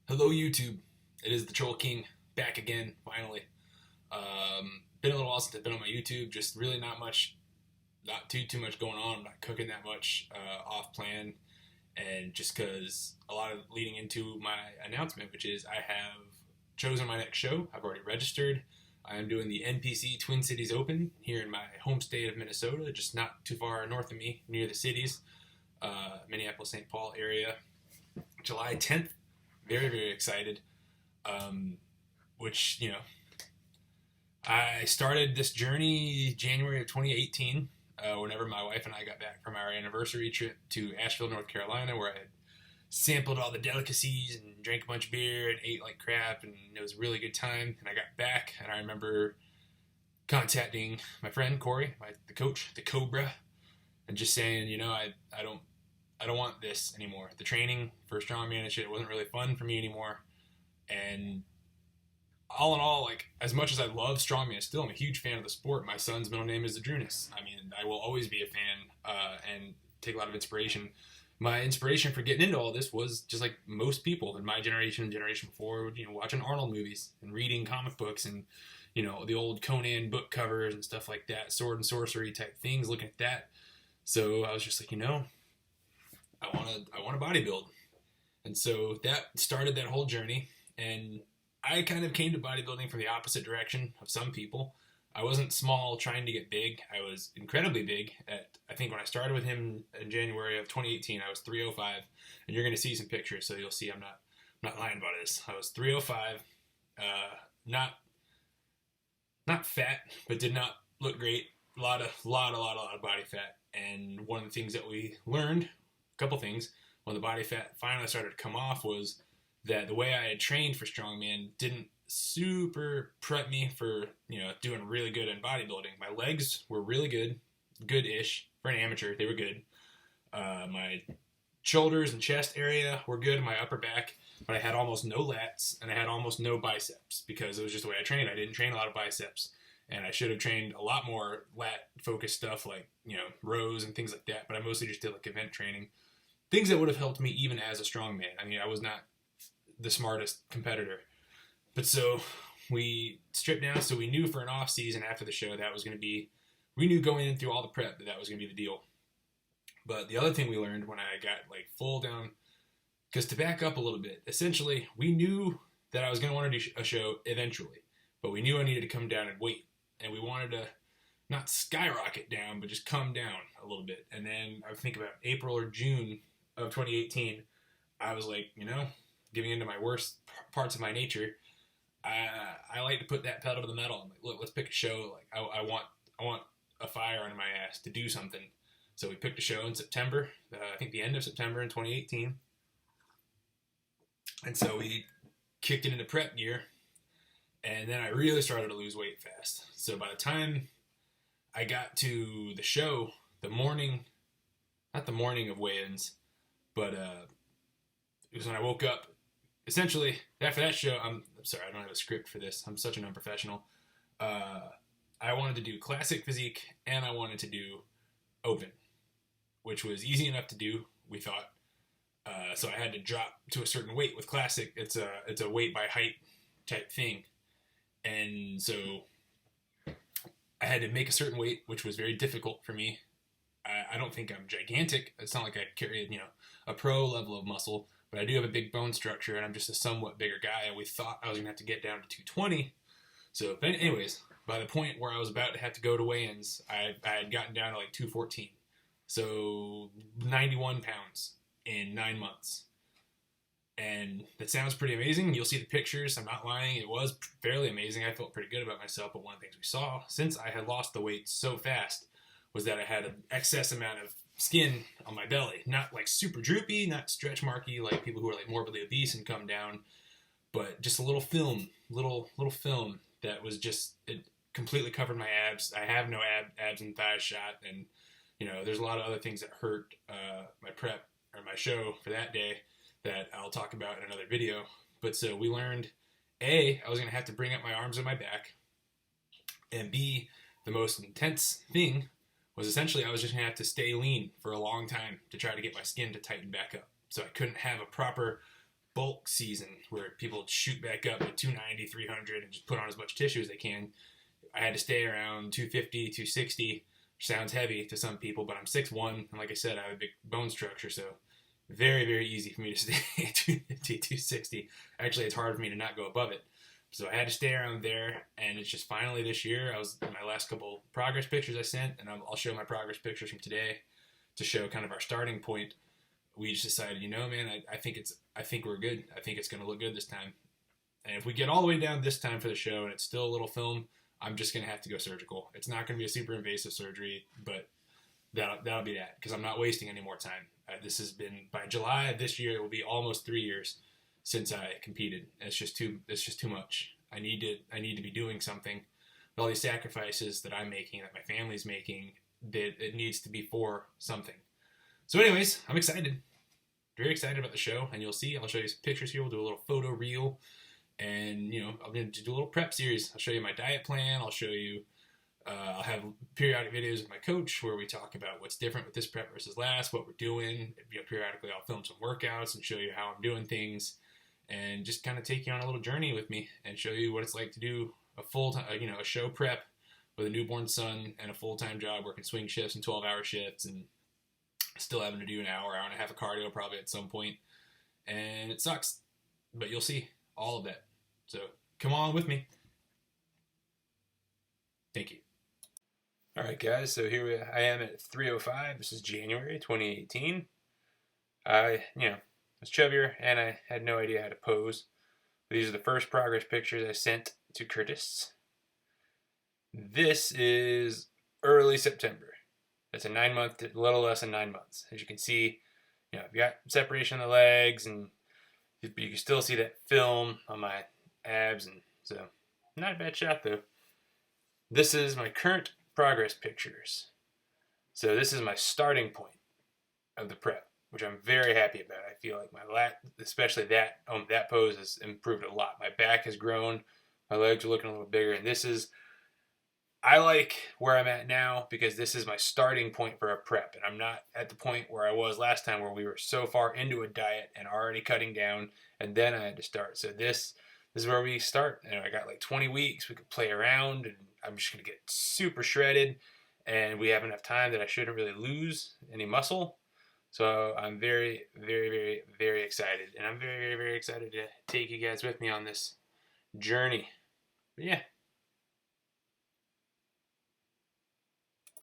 Hello, YouTube. It is the Troll King back again, finally. Been a little while since I've been on my YouTube. Just really not much, not too much going on. I'm not cooking that much off plan, and just because a lot of leading into my announcement, which is I have chosen my next show. I've already registered. I am doing the NPC Twin Cities Open here in my home state of Minnesota, just not too far north of me, near the cities, Minneapolis, St. Paul area, July 10th. Very excited. Um, which I started this journey January of 2018. Whenever my wife and I got back from our anniversary trip to Asheville, North Carolina, where I had sampled all the delicacies and drank a bunch of beer and ate like crap, and it was a really good time. And I got back, and I remember contacting my friend Corey, the coach, the Cobra, and just saying, I don't want this anymore. The training for strongman and shit wasn't really fun for me anymore. And all in all, like as much as I love strongman, still I'm a huge fan of the sport. My son's middle name is Adrunas. I mean, I will always be a fan and take a lot of inspiration. My inspiration for getting into all this was just like most people in my generation and generation before, watching Arnold movies and reading comic books and the old Conan book covers and stuff like that, sword and sorcery type things. Looking at that, so I was just like, I want to bodybuild, and so that started that whole journey. And I kind of came to bodybuilding from the opposite direction of some people. I wasn't small trying to get big. I was incredibly big. I think when I started with him in January of 2018, I was 305, and you're going to see some pictures, so you'll see I'm not lying about this. I was 305, not fat, but did not look great. A lot of body fat. And one of the things that we learned, a couple things, when the body fat finally started to come off, was that the way I had trained for strongman didn't super prep me for doing really good in bodybuilding. My legs were really good-ish for an amateur. They were good. My shoulders and chest area were good. My upper back, but I had almost no lats and I had almost no biceps because it was just the way I trained. I didn't train a lot of biceps, and I should have trained a lot more lat focused stuff like rows and things like that. But I mostly just did like event training, things that would have helped me even as a strongman. I mean, I was not the smartest competitor. But so we stripped down, so we knew for an off season after the show that was going to be, we knew going in through all the prep that was going to be the deal. But the other thing we learned when I got like full down, because to back up a little bit, essentially we knew that I was going to want to do a show eventually, but we knew I needed to come down and wait, and we wanted to not skyrocket down, but just come down a little bit. And then I think about April or June of 2018, I was like, giving into my worst parts of my nature. I like to put that pedal to the metal. I'm like, look, let's pick a show. Like I want a fire under my ass to do something. So we picked a show in September. I think the end of September in 2018. And so we kicked it into prep gear, and then I really started to lose weight fast. So by the time I got to the show, the morning, not the morning of weigh-ins, but it was when I woke up. Essentially, after that show, I'm sorry, I don't have a script for this. I'm such an unprofessional. Uh, I wanted to do classic physique, and I wanted to do open, which was easy enough to do, we thought. So I had to drop to a certain weight. With classic, it's a weight by height type thing, and so I had to make a certain weight, which was very difficult for me. I don't think I'm gigantic. It's not like I carry a pro level of muscle, but I do have a big bone structure, and I'm just a somewhat bigger guy. And we thought I was gonna have to get down to 220. So, but anyways, by the point where I was about to have to go to weigh-ins, I had gotten down to like 214. So 91 pounds in 9 months. And that sounds pretty amazing. You'll see the pictures. I'm not lying. It was fairly amazing. I felt pretty good about myself. But one of the things we saw, since I had lost the weight so fast, was that I had an excess amount of skin on my belly. Not like super droopy, not stretch marky like people who are like morbidly obese and come down, but just a little film, little film that was just, it completely covered my abs. I have no abs and thighs shot, and there's a lot of other things that hurt my prep or my show for that day that I'll talk about in another video. But so we learned, A, I was going to have to bring up my arms and my back, and B, the most intense thing was essentially I was just going to have to stay lean for a long time to try to get my skin to tighten back up. So I couldn't have a proper bulk season where people shoot back up at 290, 300 and just put on as much tissue as they can. I had to stay around 250, 260, which sounds heavy to some people, but I'm 6'1", and like I said, I have a big bone structure, so very, very easy for me to stay at 250, 260. Actually, it's hard for me to not go above it. So I had to stay around there, and it's just finally this year. I was in my last couple progress pictures I sent, and I'll show my progress pictures from today to show kind of our starting point. We just decided, man, I think we're good. I think it's going to look good this time. And if we get all the way down this time for the show and it's still a little film, I'm just going to have to go surgical. It's not going to be a super invasive surgery, but that'll be that, because I'm not wasting any more time. This has been, by July of this year, it will be almost 3 years since I competed. It's just too much. I need to be doing something. With all these sacrifices that I'm making, that my family's making, that it needs to be for something. So anyways, I'm excited. Very excited about the show, and you'll see. I'll show you some pictures here. We'll do a little photo reel, and I'm going to do a little prep series. I'll show you my diet plan. I'll show you. I'll have periodic videos with my coach where we talk about what's different with this prep versus last, what we're doing. Periodically, I'll film some workouts and show you how I'm doing things, and just kind of take you on a little journey with me and show you what it's like to do a full-time, a show prep with a newborn son and a full-time job working swing shifts and 12-hour shifts, and still having to do an hour and a half of cardio probably at some point. And it sucks, but you'll see all of that. So come on with me. Thank you. All right, guys. So here I am at 3:05. This is January 2018. I was chubbier and I had no idea how to pose. These are the first progress pictures I sent to Curtis. This is early September. It's a 9-month, a little less than 9 months. As you can see, I've got separation of the legs, and you can still see that film on my abs, and so not a bad shot though. This is my current progress pictures. So this is my starting point of the prep, which I'm very happy about. I feel like my lat, especially that pose, has improved a lot. My back has grown, my legs are looking a little bigger, and I like where I'm at now because this is my starting point for a prep, and I'm not at the point where I was last time where we were so far into a diet and already cutting down, and then I had to start. So this is where we start. I got like 20 weeks. We could play around, and I'm just going to get super shredded, and we have enough time that I shouldn't really lose any muscle. So I'm very, very, very, very excited, and I'm very, very, very excited to take you guys with me on this journey. But yeah.